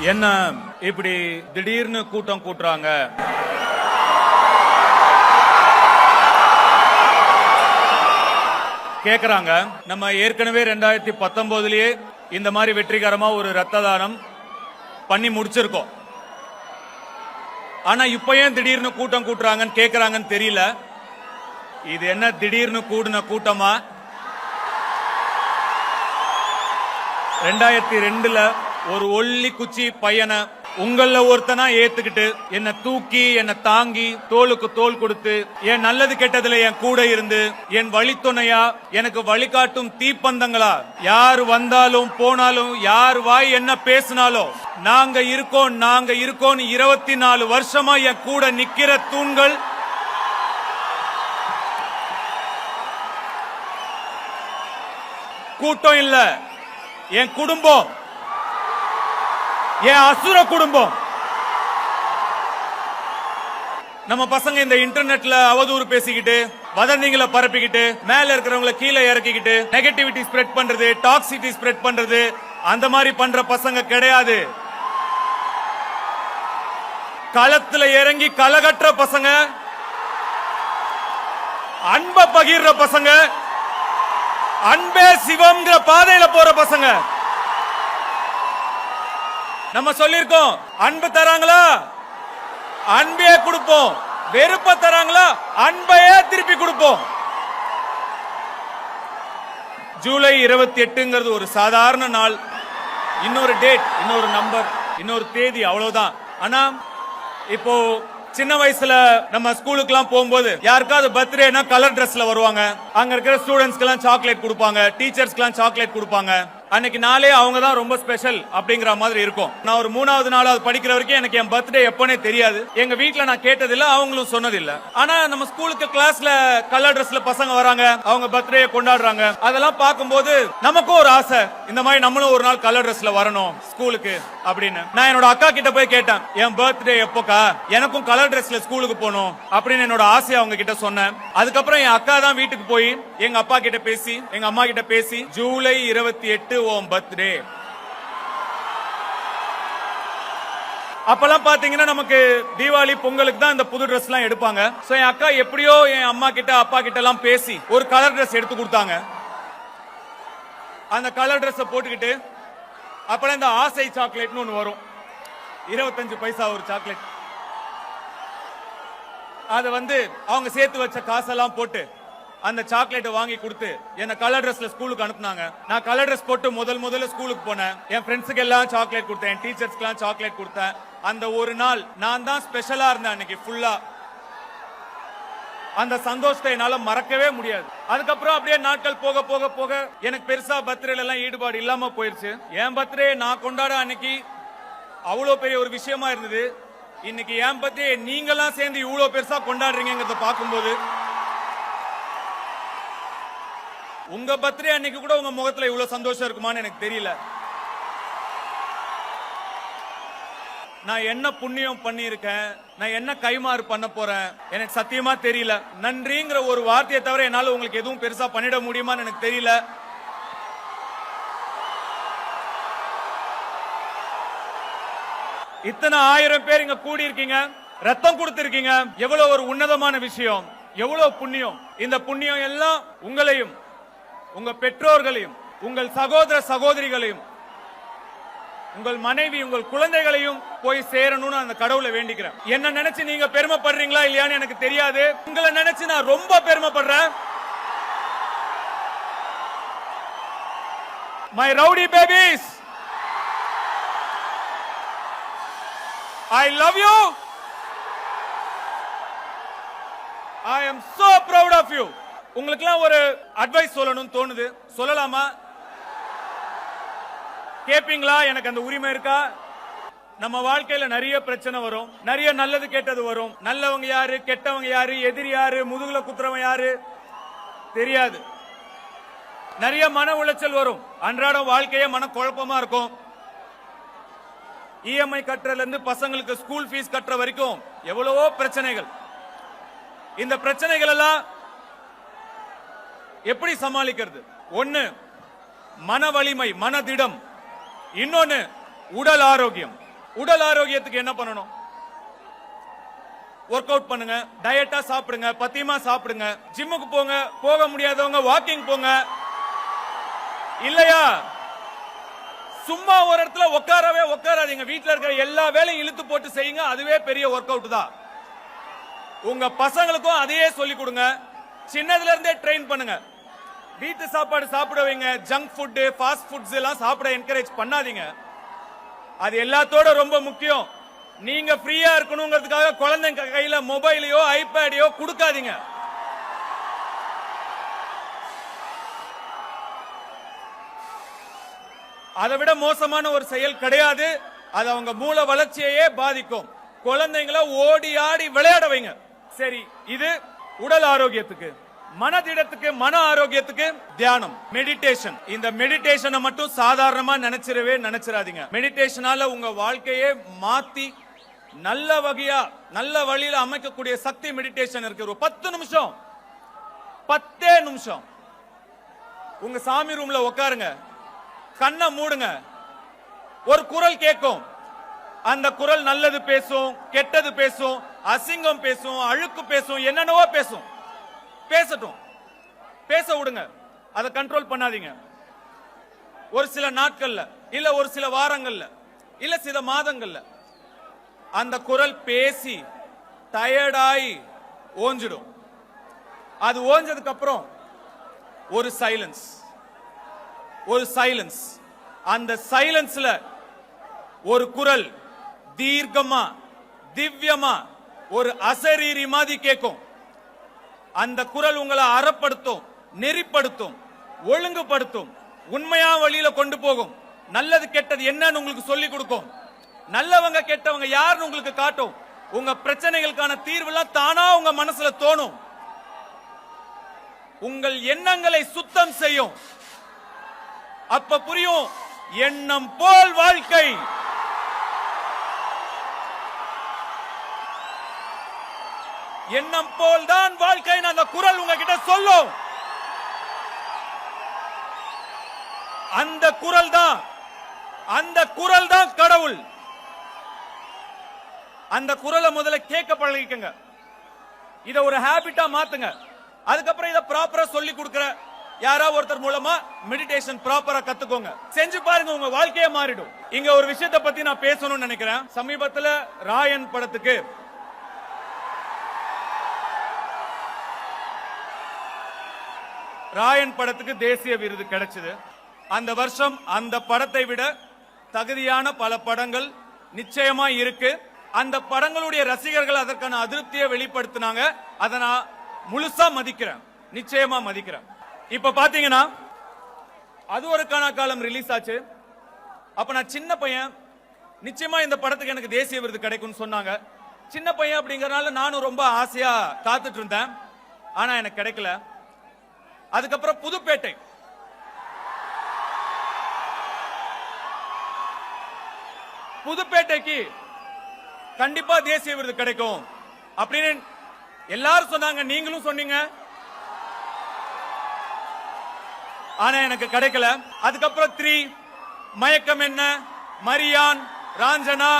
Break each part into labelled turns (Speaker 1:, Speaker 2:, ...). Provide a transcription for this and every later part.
Speaker 1: என்ன இப்படி திடீர்னு கூட்டம் கூட்டுறாங்க? கேக்குறாங்க. நம்ம ஏற்கனவே 2019லயே இந்த மாதிரி வெற்றிகரமா ஒரு ரத்த தானம் பண்ணி முடிச்சிருக்கோம். ஆனா இப்ப ஏன் திடீர்னு கூட்டம் கூட்டுறாங்கன்னு கேக்குறாங்கன்னு தெரியல. இது என்ன திடீர்னு கூடின கூட்டமா? 2002ல ஒரு ஒல்லி குச்சி பையனை உங்கள ஒருத்தனா ஏத்துக்கிட்டு என்ன தூக்கி என்ன தாங்கி தோளுக்கு தோல் கொடுத்து என் நல்லது கெட்டதுல என் கூட இருந்து என் வழித்துணையா எனக்கு வழிகாட்டும் தீப்பந்தங்களா யார் வந்தாலும் போனாலும் யார் வாய் என்ன பேசினாலும் நாங்க இருக்கோம் 24 வருஷமா என் கூட நிக்கிற தூண்கள் கூட்டம் இல்ல, என் குடும்பம், என் அசுர குடும்பம். நம்ம பசங்க இந்த இன்டர்நெட்ல அவதூறு பேசிக்கிட்டு வதந்திகளை பரப்பிக்கிட்டு மேல இருக்கிறவங்களை கீழே இறக்கிக்கிட்டு நெகட்டிவிட்டி ஸ்ப்ரெட் பண்றது, டாக்ஸிட்டி ஸ்ப்ரெட் பண்றது, அந்த மாதிரி பண்ற பசங்க கிடையாது. களத்துல இறங்கி களகற்ற பசங்க, அன்பை பகிர்ற பசங்க, அன்பே சிவம்ங்கிற பாதையில போற பசங்க. நம்ம சொல்லிருக்கோம், அன்பு தராங்களா அன்பையே கொடுப்போம், வெறுப்ப தராங்களா அன்பையே திருப்பி கொடுப்போம். ஜூலை 28ங்கிறது ஒரு சாதாரண நாள், இன்னொரு டேட், இன்னொரு நம்பர், இன்னொரு தேதி, அவ்வளவுதான். ஆனா இப்போ சின்ன வயசுல நம்ம ஸ்கூலுக்கு எல்லாம் போகும்போது யாருக்காவது பர்த்டேனா கலர் டிரெஸ்ல வருவாங்க. அங்க இருக்கிற ஸ்டூடெண்ட்ஸ்க்கு எல்லாம் சாக்லேட் கொடுப்பாங்க, டீச்சர்ஸ்க்கு எல்லாம் சாக்லேட் கொடுப்பாங்க. அன்னைக்கு நாளே அவங்க தான் ரொம்ப ஸ்பெஷல் அப்படிங்கிற மாதிரி இருக்கும். நான் ஒரு 3வது 4வது படிக்கிற வரைக்கும் எனக்கு என் பர்த்டே எப்பனே தெரியாது. எங்க வீட்டுல நான் கேட்டதில்ல, அவங்களும் சொன்னதில்ல. ஆனா நம்ம ஸ்கூலுக்கு கிளாஸ்ல கலர் டிரெஸ்ல பசங்க வராங்க, அவங்க பர்த்டே கொண்டாடுறாங்க. அதெல்லாம் பார்க்கும்போது நமக்கும் ஒரு ஆசை, இந்த மாதிரி நம்மளும் ஒரு நாள் கலர் டிரெஸ்ல வரணும் ஸ்கூலுக்கு அப்படின்னு. நான் என்னோட அக்கா கிட்ட போய் கேட்டேன், என் பர்த்டே எப்போக்கா, எனக்கும் கலர் டிரெஸ்ல ஸ்கூலுக்கு போகணும் அப்படின்னு என்னோட ஆசையை அவங்க கிட்ட சொன்னேன். அதுக்கப்புறம் என் அக்கா தான் வீட்டுக்கு போய் எங்க அப்பா கிட்ட பேசி எங்க அம்மா கிட்ட பேசி ஜூலை 28 உன் பர்த்டே. அப்பெல்லாம் பாத்தீங்கன்னா நமக்கு தீபாவளி பொங்கலுக்கு தான் இந்த புது டிரெஸ் எல்லாம் எடுப்பாங்க. சோ என் அக்கா எப்படியோ என் அம்மா கிட்ட அப்பா கிட்ட எல்லாம் பேசி ஒரு கலர் டிரெஸ் எடுத்து கொடுத்தாங்க. அந்த கலர் டிரெஸ் போட்டுக்கிட்டு அப்பெல்லாம் இந்த ஆசை சாக்லேட்னு ஒண்ணு வரும், 25 பைசா ஒரு சாக்லேட். அத அவங்க சேர்த்து வச்ச காசெல்லாம் போட்டு அந்த சாக்லேட் வாங்கி கொடுத்து என்ன கலர் டிரெஸ்ல ஸ்கூலுக்கு அனுப்புனாங்க. நான் கலர் டிரெஸ் போட்டு முதல்ல ஸ்கூலுக்கு போனேன். என் ஃப்ரெண்ட்ஸுக்கு எல்லாம் சாக்லேட் கொடுத்தேன், என் டீச்சர்ஸ்க்கு எல்லாம் சாக்லேட் கொடுத்தேன். அந்த ஒரு நாள் நான் தான் ஸ்பெஷலா இருந்தேன் அன்னைக்கு ஃபுல்லா. அந்த சந்தோஷத்தை என்னால மறக்கவே முடியாது. அதுக்கப்புறம் அப்படியே நாட்கள் போக போக போக எனக்கு பெருசா பர்த்டேல எல்லாம் ஈடுபாடு இல்லாம போயிருச்சு. என் பர்த்டே நான் கொண்டாட அன்னைக்கு அவ்வளவு பெரிய ஒரு விஷயமா இருந்தது. இன்னைக்கு என் பர்த்டே நீங்கெல்லாம் சேர்ந்து இவ்வளவு பெருசா கொண்டாடுறீங்கிறத பார்க்கும்போது, உங்க பர்த்டே அன்னைக்கு கூட உங்க முகத்துல இவ்வளவு சந்தோஷம் இருக்குமான்னு எனக்கு தெரியல. நான் என்ன புண்ணியம் பண்ணி இருக்கேன், நான் என்ன கைமாறு பண்ண போறேன் எனக்கு சத்தியமா தெரியல. நன்றிங்கிற ஒரு வார்த்தையை தவிர என்னால உங்களுக்கு எதுவும் பெருசா பண்ணிட முடியுமான்னு எனக்கு தெரியல. இத்தனை 1000 பேர் இங்க கூடி இருக்கீங்க, ரத்தம் கொடுத்திருக்கீங்க, எவ்வளவு ஒரு உன்னதமான விஷயம், எவ்வளவு புண்ணியம். இந்த புண்ணியம் எல்லாம் உங்களையும் உங்க பெற்றோர்களையும் உங்கள் சகோதர சகோதரிகளையும் உங்கள் மனைவி உங்கள் குழந்தைகளையும் போய் சேரணும்னு அந்த கடவுளை வேண்டிக்கிறேன். என்ன நினைச்சு நீங்க பெருமைப்படுறீங்களா இல்லையான்னு எனக்கு தெரியாது, உங்களை நினைச்சு நான் ரொம்ப பெருமைப்படுறேன். My rowdy babies, I love you. I am so proud of you. உங்களுக்குலாம் ஒரு அட்வைஸ் சொல்லணும்னு தோணுது, சொல்லலாமா? கேப்பீங்களா? எனக்கு அந்த உரிமை இருக்கா? நம்ம வாழ்க்கையில நிறைய பிரச்சனை வரும், நிறைய நல்லது கெட்டது வரும். நல்லவங்க யாரு, கெட்டவங்க யாரு, எதிரி யாரு, முதுகுல குத்துறவங்க யாரு தெரியாது. நிறைய மன உளைச்சல் வரும், அன்றாட வாழ்க்கையே மன குழப்பமா இருக்கும். இஎம்ஐ கட்டுறதுல இருந்து பசங்களுக்கு ஸ்கூல் ஃபீஸ் கட்டுற வரைக்கும் எவ்வளவோ பிரச்சனைகள். இந்த பிரச்சனைகள் எல்லாம் எப்படி சமாளிக்கிறது? ஒன்னு மன வலிமை, மனதிடம், இன்னொன்னு உடல் ஆரோக்கியம். உடல் ஆரோக்கியத்துக்கு என்ன பண்ணணும்? ஒர்க் அவுட் பண்ணுங்க, டயட்டா சாப்பிடுங்க, பத்தியமா சாப்பிடுங்க, ஜிம்முக்கு போங்க, போக முடியாதவங்க வாக்கிங் போங்க. இல்லையா சும்மா ஒரு இடத்துல உட்காரவே உட்காராதீங்க. வீட்டுல இருக்கிற எல்லா வேலையும் இழுத்து போட்டு செய்யுங்க, அதுவே பெரிய ஒர்க் அவுட் தான். உங்க பசங்களுக்கும் அதையே சொல்லி கொடுங்க, சின்னதுல இருந்தே ட்ரெயின் பண்ணுங்க. வீட்டு சாப்பாடு சாப்பிட வைங்க, ஜங்க் ஃபுட் ஃபாஸ்ட் ஃபுட்ஸ் எல்லாம் சாப்பிட என்கரேஜ் பண்ணாதீங்க. அது எல்லாத்தோட ரொம்ப முக்கியம், நீங்க ஃப்ரீயா இருக்கணுங்கிறதுக்காக குழந்தைங்க கையில மொபைலையோ ஐபேடையோ கொடுக்காதீங்க. அதை விட மோசமான ஒரு செயல் கிடையாது. அது அவங்க மூல வளர்ச்சியையே பாதிக்கும். குழந்தைங்களை ஓடி ஆடி விளையாட வைங்க. சரி, இது உடல் ஆரோக்கியத்துக்கு. மனதிடத்துக்கு, மன ஆரோக்கியத்துக்கு தியானம், மெடிடேஷன். இந்த மெடிடேஷனை மட்டும் சாதாரணமா நினைச்சிராதீங்க. மெடிடேஷனால உங்க வாழ்க்கையே மாத்தி நல்ல வகையா நல்ல வழியில அமைக்கக்கூடிய சக்தி மெடிடேஷன் இருக்கு. ஒரு 10 நிமிஷம் 10 நிமிஷம் உங்க சாமி ரூம்ல உட்காருங்க, கண்ணை மூடுங்க, ஒரு குரல் கேட்கும். அந்த குரல் நல்லது பேசும், கெட்டது பேசும், அசிங்கம் பேசும், அழுக்கு பேசும், என்னென்னவோ பேசும். பேசட்டும், பேச விடுங்க, அதை கண்ட்ரோல் பண்ணாதீங்க. ஒரு சில நாட்கள்ல இல்ல ஒரு சில வாரங்கள்ல இல்ல சில மாதங்கள்ல அந்த குரல் பேசி டயர்டாயி ஓஞ்சிடும். அது ஓஞ்சதுக்கு அப்புறம் ஒரு சைலன்ஸ். அந்த சைலன்ஸ்ல ஒரு குரல் தீர்க்கமா திவ்யமா ஒரு அசரீரி மாதிரி கேட்கும். அந்த குரல் உங்களை அறப்படுத்தும், நெறிப்படுத்தும், ஒழுங்குபடுத்தும், உண்மையா வழியில கொண்டு போகும். நல்லது கெட்டது என்னன்னு உங்களுக்கு சொல்லி கொடுக்கும். நல்லவங்க கெட்டவங்க யாருன்னு உங்களுக்கு காட்டும். உங்க பிரச்சனைகளுக்கான தீர்வுலாம் தானா உங்க மனசுல தோணும். உங்கள் எண்ணங்களை சுத்தம் செய்யும். அப்ப புரியும், எண்ணம் போல் வாழ்க்கை. எண்ணம் போல் தான் வாழ்க்கை. அந்த குரல் உங்ககிட்ட சொல்லும். அந்த குரல் தான் கடவுள். அந்த குரலை முதல்ல கேட்க பழகிக்கங்க. இத ஒரு ஹாபிட்டா மாத்துங்க. அதுக்கப்புறம் இத ப்ராப்பரா சொல்லி கொடுக்கிற யாராவது ஒருத்தர் மூலமா மெடிடேஷன் ப்ராப்பரா கத்துக்கோங்க. செஞ்சு பாருங்க, உங்க வாழ்க்கையே மாறிடும். இங்க ஒரு விஷயத்தை பத்தி நான் பேசணும்னு நினைக்கிறேன். சமீபத்துல ராயன் படத்துக்கு தேசிய விருது கிடைச்சது. அந்த வருஷம் அந்த படத்தை விட தகுதியான பல படங்கள் நிச்சயமா இருக்கு. அந்த படங்களுடைய ரசிகர்கள் அதற்கான அதிருப்தியை வெளிப்படுத்தினாங்க. அதை நான் முழுசா மதிக்கிறேன், நிச்சயமா மதிக்கிறேன். இப்ப பாத்தீங்கன்னா அது ஒரு காலம் ரிலீஸ் ஆச்சு. அப்ப நான் சின்ன பையன், நிச்சயமா இந்த படத்துக்கு எனக்கு தேசிய விருது கிடைக்கும்னு சொன்னாங்க. சின்ன பையன் அப்படிங்கறதுனால நானும் ரொம்ப ஆசையா காத்துட்டு இருந்தேன். ஆனா எனக்கு கிடைக்கல. அதுக்கப்புறம் புதுப்பேட்டைக்கு கண்டிப்பா தேசிய விருது கிடைக்கும் அப்படின்னு எல்லாரும் சொன்னாங்க, நீங்களும் சொன்னீங்க. ஆனா எனக்கு கிடைக்கல. அதுக்கப்புறம் 3, மயக்கம் என்ன, மரியான், ராஞ்சனா,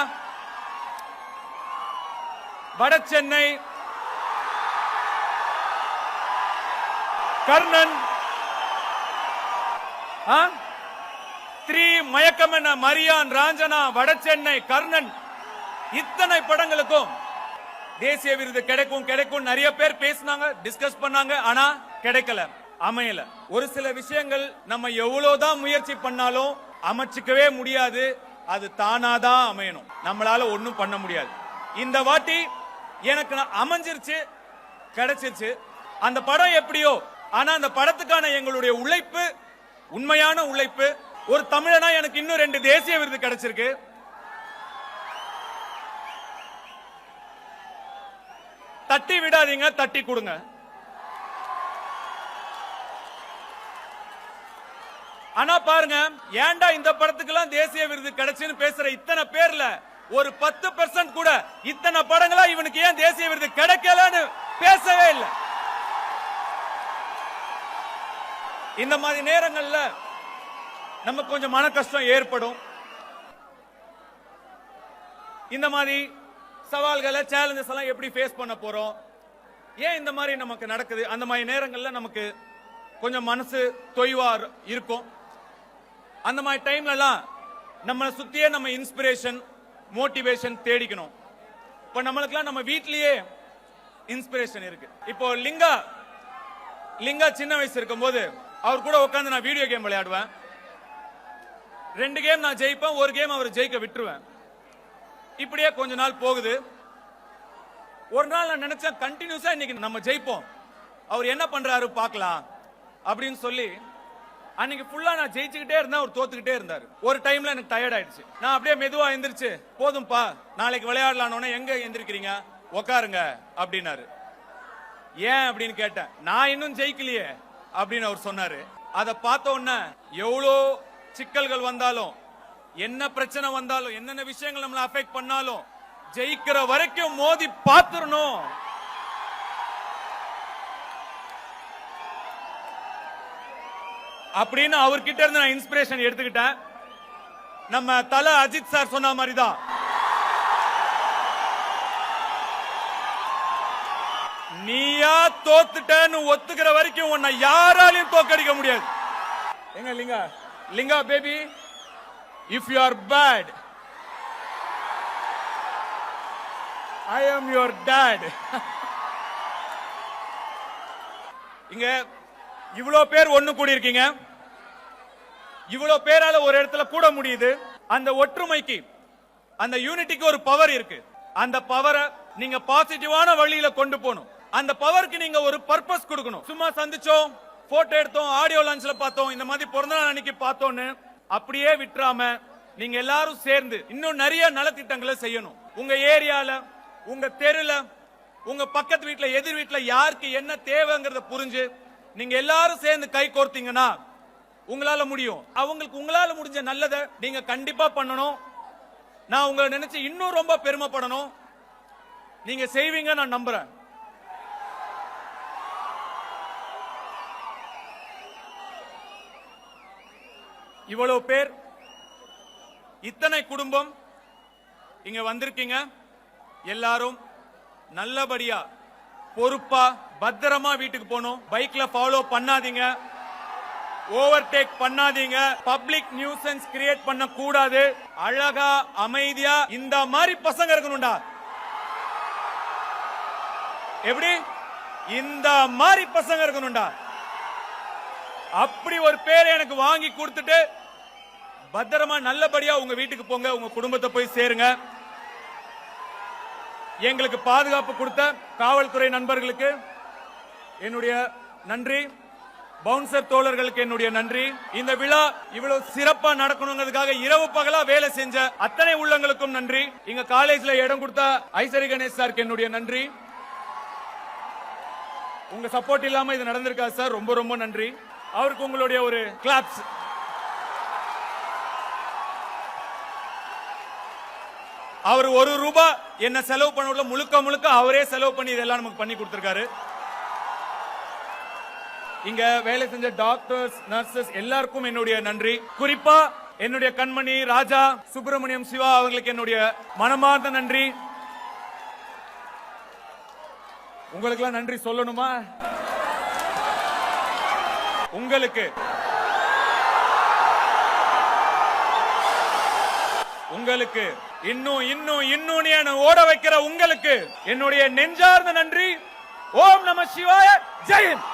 Speaker 1: வட சென்னை, கர்ணன், 3 மயக்கம் என்ன, மரியான், ராஞ்சனா, வட சென்னை, கர்ணன், இத்தனை படங்களுக்கும் தேசிய விருது கிடைக்கும் நிறைய பேர் பேசினாங்க, டிஸ்கஸ் பண்ணாங்க. ஆனா கிடைக்கல, அமையல. ஒரு சில விஷயங்கள் நம்ம எவ்வளவுதான் முயற்சி பண்ணாலும் அமைச்சுக்கவே முடியாது. அது தானாதான் அமையணும், நம்மளால ஒண்ணும் பண்ண முடியாது. இந்த வாட்டி எனக்கு அமைஞ்சிருச்சு, கிடைச்சிருச்சு. அந்த படம் எப்படியோ, ஆனா அந்த படத்துக்கான எங்களுடைய உழைப்பு, உண்மையான உழைப்பு. ஒரு தமிழனா எனக்கு இன்னும் 2 தேசிய விருது கிடைச்சிருக்கு. தட்டி விடாதீங்க, தட்டி கொடுங்க. ஆனா பாருங்க, ஏன்டா இந்த படத்துக்கு எல்லாம் தேசிய விருது கிடைச்சுன்னு பேசுற இத்தனை பேர்ல ஒரு 10% கூட இத்தனை படங்களா இவனுக்கு ஏன் தேசிய விருது கிடைக்கலன்னு பேசவே இல்லை. இந்த மாதிரி நேரங்கள்ல நமக்கு கொஞ்சம் மன கஷ்டம் ஏற்படும். இந்த மாதிரி சவால்களை சேலஞ்சஸ் எல்லாம் எப்படி ஃபேஸ் பண்ண போறோம், ஏன் இந்த மாதிரி நமக்கு நடக்குது, அந்த மாதிரி நேரங்கள்ல நமக்கு கொஞ்சம் மனசு தொய்வா இருக்கும். அந்த மாதிரி டைம்லலாம் நம்மளை சுத்தியே நம்ம இன்ஸ்பிரேஷன் மோட்டிவேஷன் தேடிக்கணும். இப்ப நம்மளுக்குலாம் நம்ம வீட்லயே இன்ஸ்பிரேஷன் இருக்கு. இப்போ லிங்கா சின்ன வயசு இருக்கும்போது அவர் கூட உட்காந்து நான் வீடியோ கேம் விளையாடுவேன். 2 கேம் நான் ஜெயிப்பேன், 1 கேம் அவர் ஜெயிக்க விட்டுருவேன். இப்படியே கொஞ்ச நாள் போகுது. ஒரு நாள் நான் நினைச்சேன் கண்டினியூஸா இன்னைக்கு நம்ம ஜெயிப்போம், அவர் என்ன பண்றாரு பார்க்கலாம் அப்படின்னு சொல்லி அன்னைக்கு ஃபுல்லா நான் ஜெயிச்சுக்கிட்டே இருந்தேன், அவர் தோத்துக்கிட்டே இருந்தாரு. ஒரு டைம்ல எனக்கு டயர்ட் ஆயிடுச்சு. நான் அப்படியே மெதுவா எந்திரிச்சு, போதும்பா நாளைக்கு விளையாடலான்னு, எங்க எந்திரிக்கிறீங்க, உக்காருங்க அப்படின்னாரு. ஏன் அப்படின்னு கேட்டேன். நான் இன்னும் ஜெயிக்கலையே அப்படின்னு அவர் சொன்னாரு. அதை பார்த்த உடனே எவ்வளோ சிக்கல்கள் வந்தாலும், என்ன பிரச்சனை வந்தாலும், என்னென்ன விஷயங்கள் நம்மளை அஃபெக்ட் பண்ணாலும் ஜெயிக்கிற வரைக்கும் மோதி பார்த்துடணும். அப்படின்னு அவர்கிட்ட இருந்து நான் இன்ஸ்பிரேஷன் எடுத்துக்கிட்டேன். நம்ம தல அஜித் சார் சொன்ன மாதிரி தான், நீயா தோத்துட்டேன்னு ஒத்துக்கிற வரைக்கும் உன்னை யாராலையும் தோக்கடிக்க முடியாது. எங்க Linga baby, if you are bad I am your dot. இங்க இவ்வளவு பேர் ஒண்ணு கூடி இருக்கீங்க, இவ்வளவு பேரால ஒரு இடத்துல கூட முடியுது. அந்த ஒற்றுமைக்கு, அந்த யூனிட்டிக்கு ஒரு பவர் இருக்கு. அந்த பவரை நீங்க பாசிட்டிவான வழியில கொண்டு போகணும். அந்த பவருக்கு நீங்க ஒரு பர்பஸ் கொடுக்கணும். சும்மா சந்திச்சோம், போட்டோ எடுத்தோம், ஆடியோ லான்ச்ல பார்த்தோம், இந்த மாதிரி பிறந்த நாள் அன்னைக்கு பார்த்தோன்னு அப்படியே விட்டுறாம நீங்க எல்லாரும் சேர்ந்து இன்னும் நிறைய நலத்திட்டங்களை செய்யணும். உங்க ஏரியால, உங்க தெருல, உங்க பக்கத்து வீட்டுல, எதிர் வீட்டுல யாருக்கு என்ன தேவைங்கிறத புரிஞ்சு நீங்க எல்லாரும் சேர்ந்து கை கோர்த்தீங்கன்னா உங்களால முடியும். அவங்களுக்கு உங்களால முடிஞ்ச நல்லதை நீங்க கண்டிப்பா பண்ணணும். நான் உங்களை நினைச்சு இன்னும் ரொம்ப பெருமைப்படணும். நீங்க செய்வீங்க நான் நம்புறேன். இவ்வளவு பேர், இத்தனை குடும்பம் இங்க வந்திருக்கீங்க. எல்லாரும் நல்லபடியா பொறுப்பா பத்திரமா வீட்டுக்கு போகணும். பைக்ல ஃபாலோ பண்ணாதீங்க, ஓவர்டேக் பண்ணாதீங்க, பப்ளிக் நியூசன்ஸ் கிரியேட் பண்ண கூடாது. அழகா அமைதியா இந்த மாதிரி பசங்க இருக்கணும்டா. எப்படி? இந்த மாதிரி பசங்க இருக்கணும்டா. அப்படி ஒரு பேரை எனக்கு வாங்கி கொடுத்துட்டு பத்திரமா நல்லபடியா உங்க வீட்டுக்கு போங்க, உங்க குடும்பத்தை போய் சேருங்க. எங்களுக்கு பாதுகாப்பு கொடுத்த காவல்துறை நண்பர்களுக்கு என்னுடைய நன்றி, பவுன்சர் தோழர்களுக்கு என்னுடைய நன்றி. இந்த விழா இவ்வளவு சிறப்பா நடக்கணுங்கிறதுக்காக இரவு பகலா வேலை செஞ்ச அத்தனை உள்ளங்களுக்கும் நன்றி. இங்க காலேஜ்ல இடம் கொடுத்த ஐசரி கணேஷ் சாருக்கு என்னுடைய நன்றி. உங்க சப்போர்ட் இல்லாம இது நடந்திருக்காது சார், ரொம்ப ரொம்ப நன்றி. அவருக்கு உங்களுடைய ஒரு கிளாப்ஸ். அவர் 1 ரூபாய் என்ன செலவு பண்ண முழுக்க அவரே செலவு பண்ணி இதெல்லாம் நமக்கு பண்ணி கொடுத்திருக்காரு. இங்க வேலை செஞ்ச டாக்டர்ஸ், நர்சஸ் எல்லாருக்கும் என்னுடைய நன்றி. குறிப்பா என்னுடைய கண்மணி ராஜா, சுப்பிரமணியம், சிவா அவர்களுக்கு என்னுடைய மனமார்ந்த நன்றி. உங்களுக்கு எல்லாம் நன்றி சொல்லணுமா? உங்களுக்கு இன்னும் ஓட வைக்கிற உங்களுக்கு என்னுடைய நெஞ்சார்ந்த நன்றி. ஓம் நம சிவாய. ஜெய் ஹிந்த்.